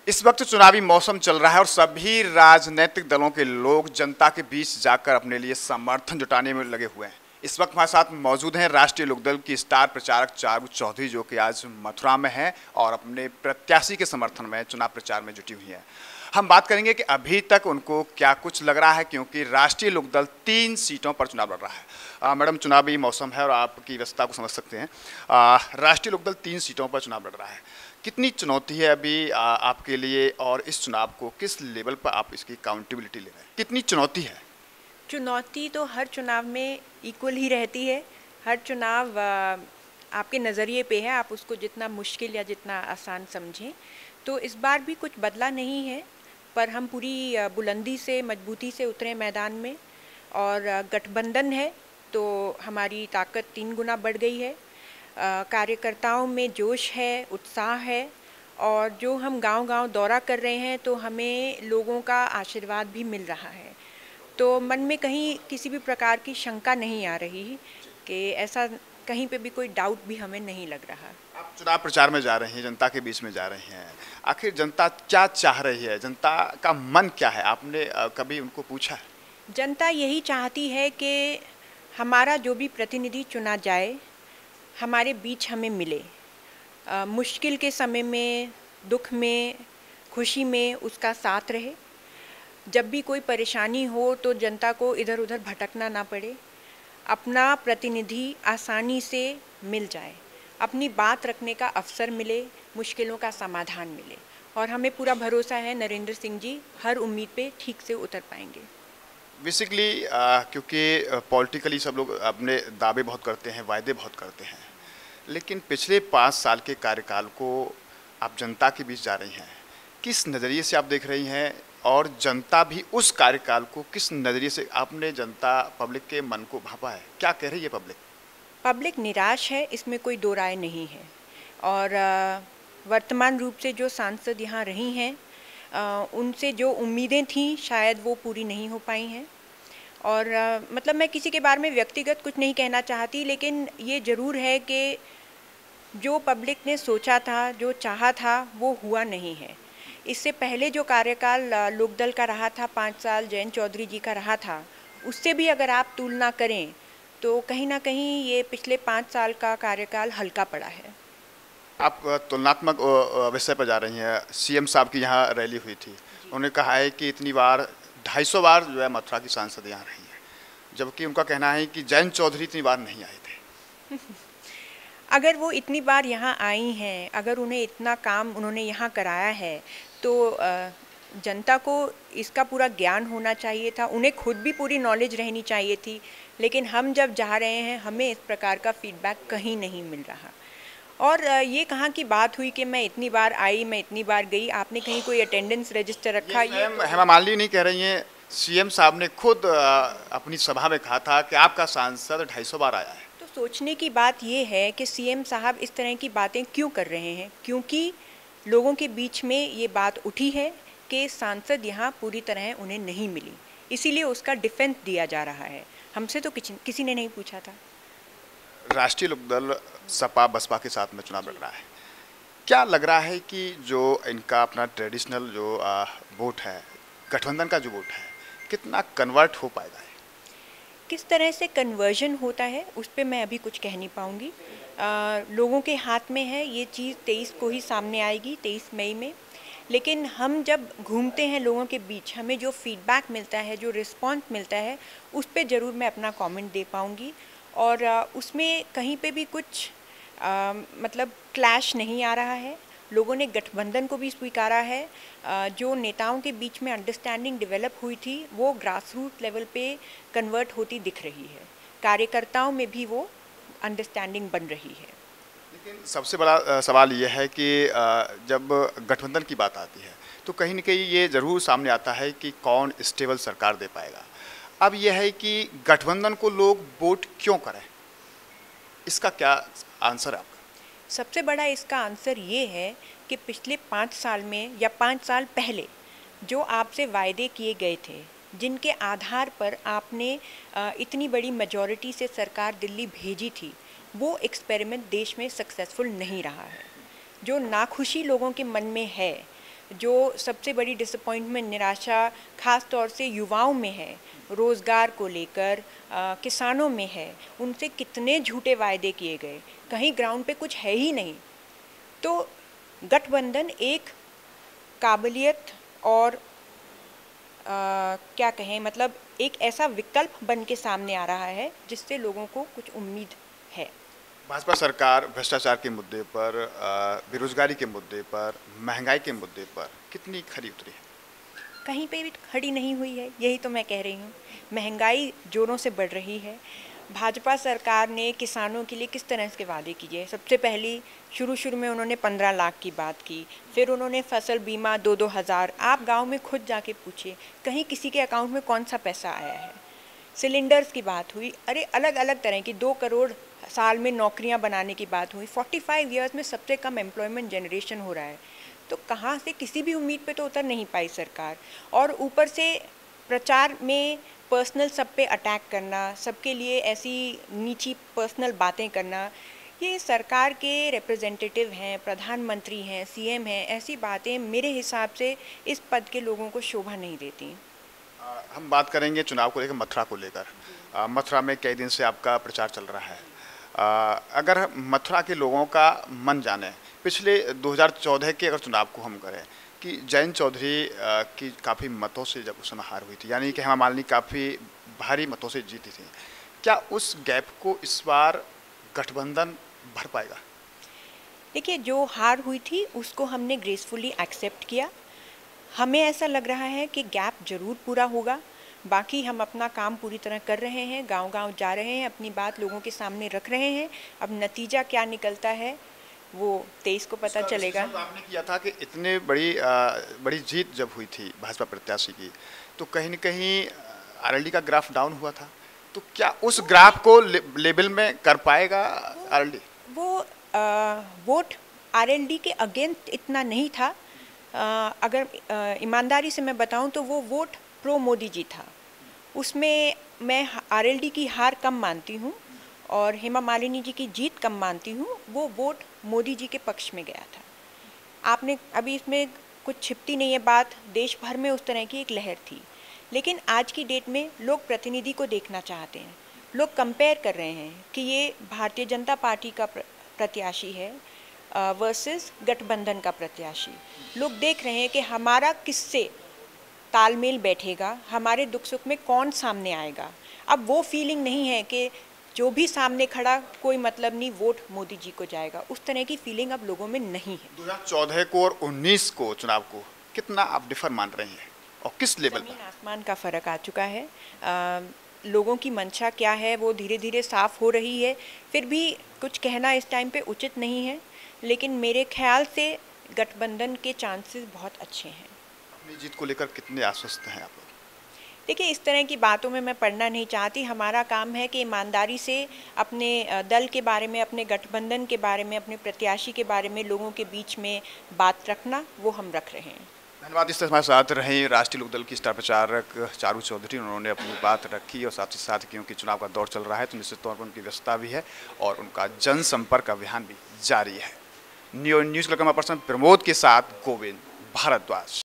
इस वक्त चुनावी मौसम चल रहा है और सभी राजनीतिक दलों के लोग जनता के बीच जाकर अपने लिए समर्थन जुटाने में लगे हुए हैं। इस वक्त हमारे साथ मौजूद हैं राष्ट्रीय लोकदल की स्टार प्रचारक चारू चौधरी, जो कि आज मथुरा में हैं और अपने प्रत्याशी के समर्थन में चुनाव प्रचार में जुटी हुई हैं। हम बात करेंगे कि अभी तक उनको क्या कुछ लग रहा है, क्योंकि राष्ट्रीय लोकदल 3 सीटों पर चुनाव लड़ रहा है। मैडम, चुनावी मौसम है और आपकी व्यवस्था को समझ सकते हैं। राष्ट्रीय लोकदल 3 सीटों पर चुनाव लड़ रहा है। कितनी चुनौती है अभी आपके लिए, और इस चुनाव को किस लेवल पर आप इसकी अकाउंटेबिलिटी ले रहे हैं? कितनी चुनौती है? चुनौती तो हर चुनाव में इक्वल ही रहती है। हर चुनाव आपके नज़रिए पे है, आप उसको जितना मुश्किल या जितना आसान समझें। तो इस बार भी कुछ बदला नहीं है, पर हम पूरी बुलंदी से, मजबूती से उतरे मैदान में। और गठबंधन है तो हमारी ताकत 3 गुना बढ़ गई है। कार्यकर्ताओं में जोश है, उत्साह है, और जो हम गांव-गांव दौरा कर रहे हैं तो हमें लोगों का आशीर्वाद भी मिल रहा है। तो मन में कहीं किसी भी प्रकार की शंका नहीं आ रही कि ऐसा कहीं पे भी कोई डाउट भी हमें नहीं लग रहा। आप चुनाव प्रचार में जा रहे हैं, जनता के बीच में जा रहे हैं। आखिर जनता क्या चाह रही है? जनता का मन क्या है? आपने कभी उनको पूछा है? जनता यही चाहती है कि हमारा जो भी प्रतिनिधि चुना जाए हमारे बीच हमें मिले। मुश्किल के समय में, दुख में, खुशी में उसका साथ रहे। जब भी कोई परेशानी हो तो जनता को इधर उधर भटकना ना पड़े। अपना प्रतिनिधि आसानी से मिल जाए, अपनी बात रखने का अवसर मिले, मुश्किलों का समाधान मिले। और हमें पूरा भरोसा है नरेंद्र सिंह जी हर उम्मीद पे ठीक से उतर पाएंगे। बेसिकली क्योंकि पॉलिटिकली सब लोग अपने दावे बहुत करते हैं, वायदे बहुत करते हैं, लेकिन पिछले 5 साल के कार्यकाल को आप जनता के बीच जा रही हैं, किस नज़रिए से आप देख रही हैं? और जनता भी उस कार्यकाल को किस नज़रिए से, आपने जनता पब्लिक के मन को भापा है? क्या कह रही है पब्लिक? पब्लिक निराश है, इसमें कोई दो राय नहीं है। और वर्तमान रूप से जो सांसद यहाँ रही हैं उनसे जो उम्मीदें थीं शायद वो पूरी नहीं हो पाई हैं। और मतलब मैं किसी के बारे में व्यक्तिगत कुछ नहीं कहना चाहती, लेकिन ये ज़रूर है कि जो पब्लिक ने सोचा था, जो चाहा था, वो हुआ नहीं है। इससे पहले जो कार्यकाल लोकदल का रहा था, 5 साल जयंत चौधरी जी का रहा था, उससे भी अगर आप तुलना करें तो कहीं ना कहीं ये पिछले 5 साल का कार्यकाल हल्का पड़ा है। आप तुलनात्मक विषय पर जा रही हैं। सीएम साहब की यहाँ रैली हुई थी, उन्होंने कहा है कि इतनी बार 250 बार जो है मथुरा की सांसद यहाँ रही है, जबकि उनका कहना है कि जयंत चौधरी इतनी बार नहीं आए थे। अगर वो इतनी बार यहाँ आई हैं, अगर उन्हें इतना काम उन्होंने यहाँ कराया है, तो जनता को इसका पूरा ज्ञान होना चाहिए था, उन्हें खुद भी पूरी नॉलेज रहनी चाहिए थी। लेकिन हम जब जा रहे हैं हमें इस प्रकार का फीडबैक कहीं नहीं मिल रहा। और ये कहाँ की बात हुई कि मैं इतनी बार आई, मैं इतनी बार गई? आपने कहीं कोई अटेंडेंस रजिस्टर रखा? ये हेमा मालिनी नहीं कह रही हैं, सीएम साहब ने खुद अपनी सभा में कहा था कि आपका सांसद 250 बार आया है। तो सोचने की बात ये है कि सीएम साहब इस तरह की बातें क्यों कर रहे हैं? क्योंकि लोगों के बीच में ये बात उठी है कि सांसद यहाँ पूरी तरह उन्हें नहीं मिली, इसीलिए उसका डिफेंस दिया जा रहा है। हमसे तो किसी ने नहीं पूछा था। राष्ट्रीय लोकदल सपा बसपा के साथ में चुनाव लड़ रहा है। क्या लग रहा है कि जो इनका अपना ट्रेडिशनल जो वोट है, गठबंधन का जो वोट है, कितना कन्वर्ट हो पाएगा? किस तरह से कन्वर्जन होता है उस पर मैं अभी कुछ कह नहीं पाऊँगी। लोगों के हाथ में है, ये चीज़ 23 को ही सामने आएगी, 23 मई में। लेकिन हम जब घूमते हैं लोगों के बीच, हमें जो फीडबैक मिलता है, जो रिस्पॉन्स मिलता है, उस पर ज़रूर मैं अपना कमेंट दे पाऊँगी। और उसमें कहीं पे भी कुछ मतलब क्लैश नहीं आ रहा है। लोगों ने गठबंधन को भी स्वीकारा है। जो नेताओं के बीच में अंडरस्टैंडिंग डेवलप हुई थी वो ग्रास रूट लेवल पे कन्वर्ट होती दिख रही है। कार्यकर्ताओं में भी वो अंडरस्टैंडिंग बन रही है। लेकिन सबसे बड़ा सवाल ये है कि जब गठबंधन की बात आती है तो कहीं न कहीं ये ज़रूर सामने आता है कि कौन स्टेबल सरकार दे पाएगा। अब यह है कि गठबंधन को लोग वोट क्यों करें, इसका क्या आंसर है आपका? सबसे बड़ा इसका आंसर ये है कि पिछले 5 साल में या 5 साल पहले जो आपसे वायदे किए गए थे, जिनके आधार पर आपने इतनी बड़ी मेजॉरिटी से सरकार दिल्ली भेजी थी, वो एक्सपेरिमेंट देश में सक्सेसफुल नहीं रहा है। जो नाखुशी लोगों के मन में है जो सबसे बड़ी डिसअपॉइंटमेंट, निराशा खास तौर से युवाओं में है, रोज़गार को लेकर किसानों में है, उनसे कितने झूठे वायदे किए गए, कहीं ग्राउंड पे कुछ है ही नहीं। तो गठबंधन एक काबिलियत और क्या कहें, मतलब एक ऐसा विकल्प बन के सामने आ रहा है जिससे लोगों को कुछ उम्मीद है। भाजपा सरकार भ्रष्टाचार के मुद्दे पर, बेरोजगारी के मुद्दे पर, महंगाई के मुद्दे पर कितनी खरी उतरी है? कहीं पे भी खड़ी नहीं हुई है, यही तो मैं कह रही हूँ। महंगाई जोरों से बढ़ रही है। भाजपा सरकार ने किसानों के लिए किस तरह के वादे किए? सबसे पहली शुरू में उन्होंने 15 लाख की बात की, फिर उन्होंने फसल बीमा 2-2 हज़ार। आप गांव में खुद जाके पूछिए, कहीं किसी के अकाउंट में कौन सा पैसा आया है? सिलेंडर्स की बात हुई, अरे अलग अलग तरह की 2 करोड़ साल में नौकरियां बनाने की बात हुई। 45 ईयर्स में सबसे कम एम्प्लॉयमेंट जनरेशन हो रहा है। तो कहाँ से, किसी भी उम्मीद पे तो उतर नहीं पाई सरकार। और ऊपर से प्रचार में पर्सनल सब पे अटैक करना, सबके लिए ऐसी नीची पर्सनल बातें करना, ये सरकार के रिप्रेजेंटेटिव हैं, प्रधानमंत्री हैं, सीएम हैं, ऐसी बातें मेरे हिसाब से इस पद के लोगों को शोभा नहीं देती। हम बात करेंगे चुनाव को लेकर, मथुरा को लेकर। मथुरा में कई दिन से आपका प्रचार चल रहा है। अगर मथुरा के लोगों का मन जाने, पिछले 2014 के अगर चुनाव को हम करें कि जयंत चौधरी की काफ़ी मतों से जब उस समय हार हुई थी, यानी कि हेमा मालिनी काफ़ी भारी मतों से जीती थी, क्या उस गैप को इस बार गठबंधन भर पाएगा? देखिए, जो हार हुई थी उसको हमने ग्रेसफुली एक्सेप्ट किया। हमें ऐसा लग रहा है कि गैप जरूर पूरा होगा। बाकी हम अपना काम पूरी तरह कर रहे हैं, गांव-गांव जा रहे हैं, अपनी बात लोगों के सामने रख रहे हैं। अब नतीजा क्या निकलता है वो 23 को पता चलेगा। आपने किया था कि इतने बड़ी जीत जब हुई थी भाजपा प्रत्याशी की, तो कहीं न कहीं आरएलडी का ग्राफ डाउन हुआ था। तो क्या उस ग्राफ को लेवल में कर पाएगा आरएलडी? वो वोट आरएलडी के अगेंस्ट इतना नहीं था। अगर ईमानदारी से मैं बताऊं तो वो वोट प्रो मोदी जी था। उसमें मैं आरएलडी की हार कम मानती हूँ और हेमा मालिनी जी की जीत कम मानती हूँ। वो वोट मोदी जी के पक्ष में गया था। आपने अभी इसमें कुछ छिपती नहीं है बात, देश भर में उस तरह की एक लहर थी। लेकिन आज की डेट में लोग प्रतिनिधि को देखना चाहते हैं। लोग कंपेयर कर रहे हैं कि ये भारतीय जनता पार्टी का प्रत्याशी है वर्सेस गठबंधन का प्रत्याशी। लोग देख रहे हैं कि हमारा किससे तालमेल बैठेगा, हमारे दुख सुख में कौन सामने आएगा। अब वो फीलिंग नहीं है कि जो भी सामने खड़ा कोई मतलब नहीं, वोट मोदी जी को जाएगा। उस तरह की फीलिंग अब लोगों में नहीं है। 2014 को और 19 को चुनाव को कितना आप डिफर मान रही हैं और किस लेवल पर? जमीन आसमान का फ़र्क आ चुका है। लोगों की मंशा क्या है वो धीरे धीरे साफ हो रही है। फिर भी कुछ कहना इस टाइम पे उचित नहीं है, लेकिन मेरे ख्याल से गठबंधन के चांसेस बहुत अच्छे हैं। अपनी जीत को लेकर कितने आश्वस्त हैं आप लोग? देखिए, इस तरह की बातों में मैं पढ़ना नहीं चाहती। हमारा काम है कि ईमानदारी से अपने दल के बारे में, अपने गठबंधन के बारे में, अपने प्रत्याशी के बारे में लोगों के बीच में बात रखना, वो हम रख रहे हैं। धन्यवाद। इस हमारे साथ रहे राष्ट्रीय लोकदल की स्टार प्रचारक चारू चौधरी। उन्होंने अपनी बात रखी और साथ ही साथ क्योंकि चुनाव का दौर चल रहा है तो निश्चित तौर पर उनकी व्यस्तता भी है और उनका जनसंपर्क अभियान भी जारी है। न्यूज़ पर्सन प्रमोद के साथ गोविंद भारद्वाज।